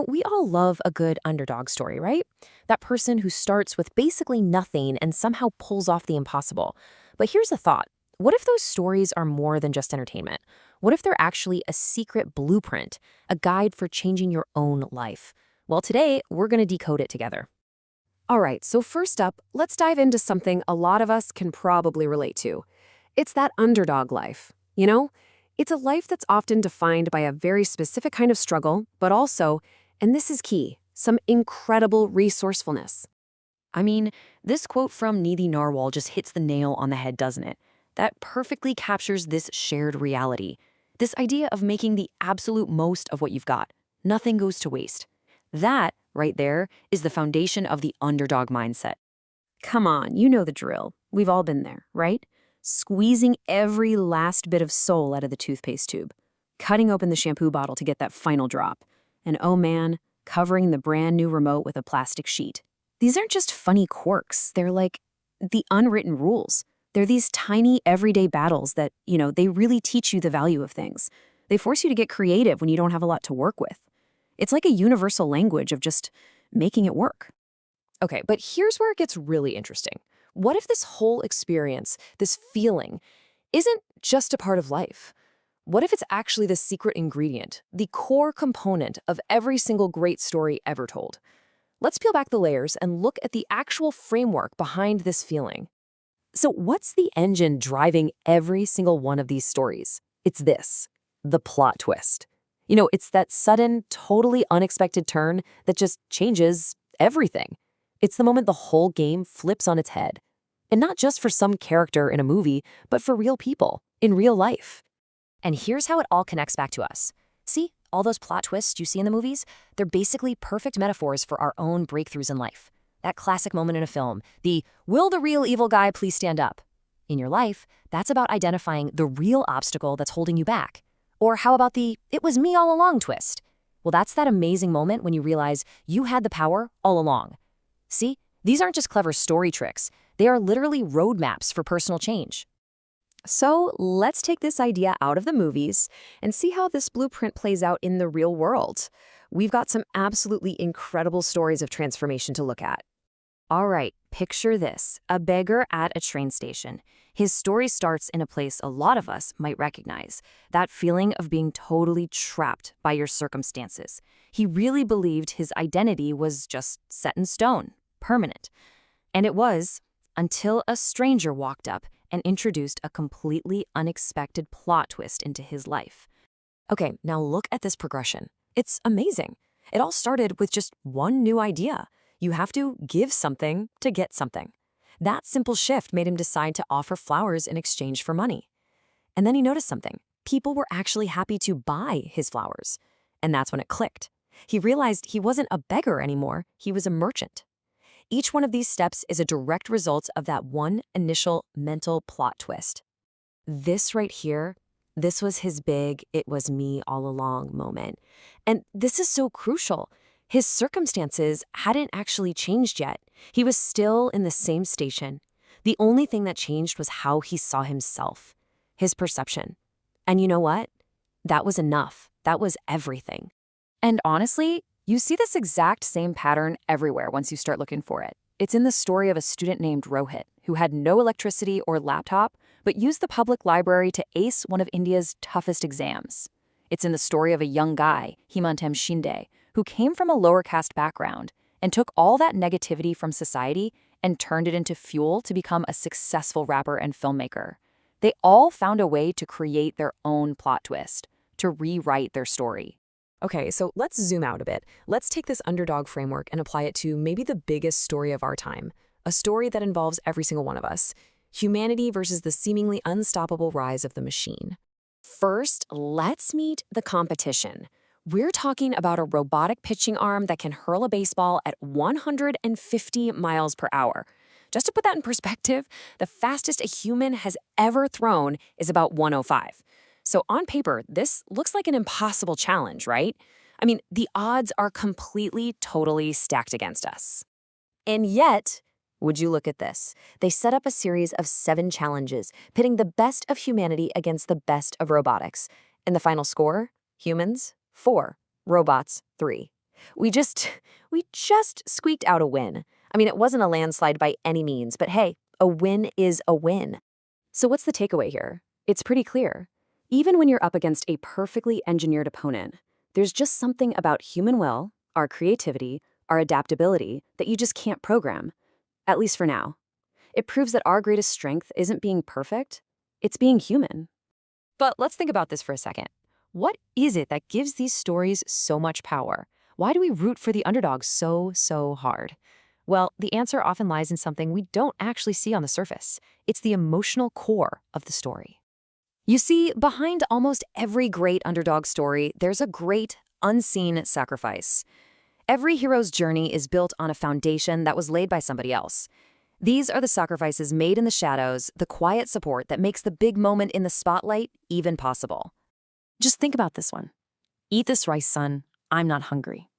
We all love a good underdog story, right? That person who starts with basically nothing and somehow pulls off the impossible. But here's a thought. What if those stories are more than just entertainment? What if they're actually a secret blueprint, a guide for changing your own life? Well, today, we're going to decode it together. All right, so first up, let's dive into something a lot of us can probably relate to. It's that underdog life. It's a life that's often defined by a very specific kind of struggle, but also, and this is key, some incredible resourcefulness. I mean, this quote from Neethi Narwhal just hits the nail on the head, doesn't it? That perfectly captures this shared reality. This idea of making the absolute most of what you've got. Nothing goes to waste. That, right there, is the foundation of the underdog mindset. Come on, you know the drill. We've all been there, right? Squeezing every last bit of soul out of the toothpaste tube, cutting open the shampoo bottle to get that final drop, and oh man, covering the brand new remote with a plastic sheet. These aren't just funny quirks, they're like the unwritten rules. They're these tiny everyday battles that, they really teach you the value of things. They force you to get creative when you don't have a lot to work with. It's like a universal language of just making it work. Okay, but here's where it gets really interesting. What if this whole experience, this feeling, isn't just a part of life? What if it's actually the secret ingredient, the core component of every single great story ever told? Let's peel back the layers and look at the actual framework behind this feeling. So what's the engine driving every single one of these stories? It's this, the plot twist. It's that sudden, totally unexpected turn that just changes everything. It's the moment the whole game flips on its head. And not just for some character in a movie, but for real people, in real life. And here's how it all connects back to us. See, all those plot twists you see in the movies? They're basically perfect metaphors for our own breakthroughs in life. That classic moment in a film, the "will the real evil guy please stand up?" In your life, that's about identifying the real obstacle that's holding you back. Or how about the "it was me all along" twist? Well, that's that amazing moment when you realize you had the power all along. See, these aren't just clever story tricks. They are literally roadmaps for personal change. So let's take this idea out of the movies and see how this blueprint plays out in the real world. We've got some absolutely incredible stories of transformation to look at. All right, picture this, a beggar at a train station. His story starts in a place a lot of us might recognize, that feeling of being totally trapped by your circumstances. He really believed his identity was just set in stone, permanent. And it was, until a stranger walked up and introduced a completely unexpected plot twist into his life. Okay, now look at this progression. It's amazing. It all started with just one new idea. You have to give something to get something. That simple shift made him decide to offer flowers in exchange for money. And then he noticed something. People were actually happy to buy his flowers. And that's when it clicked. He realized he wasn't a beggar anymore, he was a merchant. Each one of these steps is a direct result of that one initial mental plot twist. This right here, this was his big "it was me all along" moment. And this is so crucial. His circumstances hadn't actually changed yet. He was still in the same station. The only thing that changed was how he saw himself, his perception. And you know what? That was enough. That was everything. And honestly, you see this exact same pattern everywhere once you start looking for it. It's in the story of a student named Rohit, who had no electricity or laptop, but used the public library to ace one of India's toughest exams. It's in the story of a young guy, Himantem Shinde, who came from a lower caste background and took all that negativity from society and turned it into fuel to become a successful rapper and filmmaker. They all found a way to create their own plot twist, to rewrite their story. Okay, so let's zoom out a bit. Let's take this underdog framework and apply it to maybe the biggest story of our time, a story that involves every single one of us. Humanity versus the seemingly unstoppable rise of the machine. First, let's meet the competition. We're talking about a robotic pitching arm that can hurl a baseball at 150 miles per hour. Just to put that in perspective, the fastest a human has ever thrown is about 105. So on paper, this looks like an impossible challenge, right? I mean, the odds are completely, totally stacked against us. And yet, would you look at this? They set up a series of 7 challenges, pitting the best of humanity against the best of robotics. And the final score? Humans, 4. Robots, 3. We just we just squeaked out a win. I mean, it wasn't a landslide by any means, but hey, a win is a win. So what's the takeaway here? It's pretty clear. Even when you're up against a perfectly engineered opponent, there's just something about human will, our creativity, our adaptability that you just can't program, at least for now. It proves that our greatest strength isn't being perfect, it's being human. But let's think about this for a second. What is it that gives these stories so much power? Why do we root for the underdog so hard? Well, the answer often lies in something we don't actually see on the surface. It's the emotional core of the story. You see, behind almost every great underdog story, there's a great, unseen sacrifice. Every hero's journey is built on a foundation that was laid by somebody else. These are the sacrifices made in the shadows, the quiet support that makes the big moment in the spotlight even possible. Just think about this one. Eat this rice, son. I'm not hungry.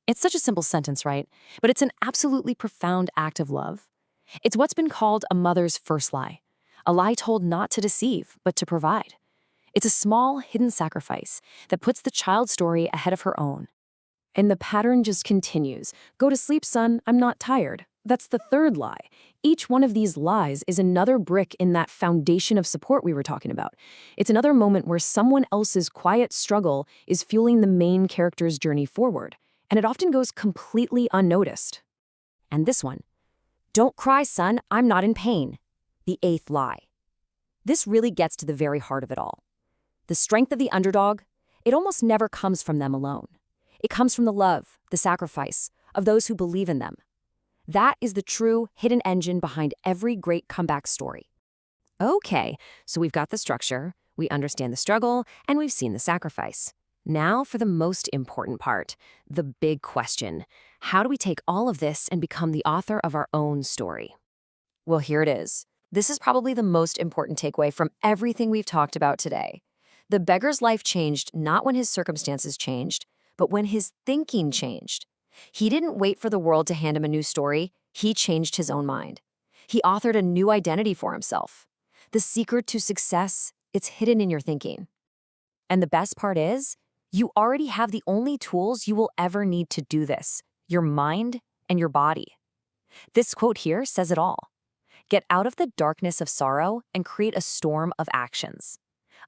It's such a simple sentence, right? But it's an absolutely profound act of love. It's what's been called a mother's first lie, a lie told not to deceive, but to provide. It's a small, hidden sacrifice that puts the child's story ahead of her own. And the pattern just continues. Go to sleep, son, I'm not tired. That's the third lie. Each one of these lies is another brick in that foundation of support we were talking about. It's another moment where someone else's quiet struggle is fueling the main character's journey forward, and it often goes completely unnoticed. And this one, don't cry, son, I'm not in pain. The eighth lie. This really gets to the very heart of it all. The strength of the underdog, it almost never comes from them alone. It comes from the love, the sacrifice, of those who believe in them. That is the true hidden engine behind every great comeback story. Okay, so we've got the structure, we understand the struggle, and we've seen the sacrifice. Now for the most important part, the big question. How do we take all of this and become the author of our own story? Well, here it is. This is probably the most important takeaway from everything we've talked about today. The beggar's life changed not when his circumstances changed, but when his thinking changed. He didn't wait for the world to hand him a new story. He changed his own mind. He authored a new identity for himself. The secret to success, it's hidden in your thinking. And the best part is, you already have the only tools you will ever need to do this, your mind and your body. This quote here says it all. Get out of the darkness of sorrow and create a storm of actions.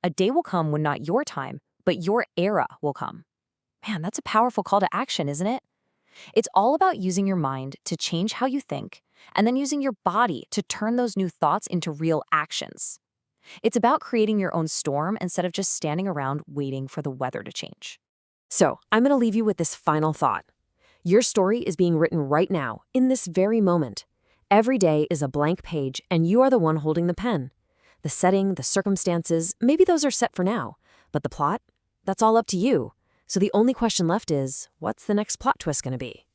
A day will come when not your time, but your era will come. Man, that's a powerful call to action, isn't it? It's all about using your mind to change how you think, and then using your body to turn those new thoughts into real actions. It's about creating your own storm instead of just standing around waiting for the weather to change. So, I'm going to leave you with this final thought. Your story is being written right now, in this very moment. Every day is a blank page, and you are the one holding the pen. The setting, the circumstances, maybe those are set for now, but the plot? That's all up to you. So the only question left is, what's the next plot twist going to be?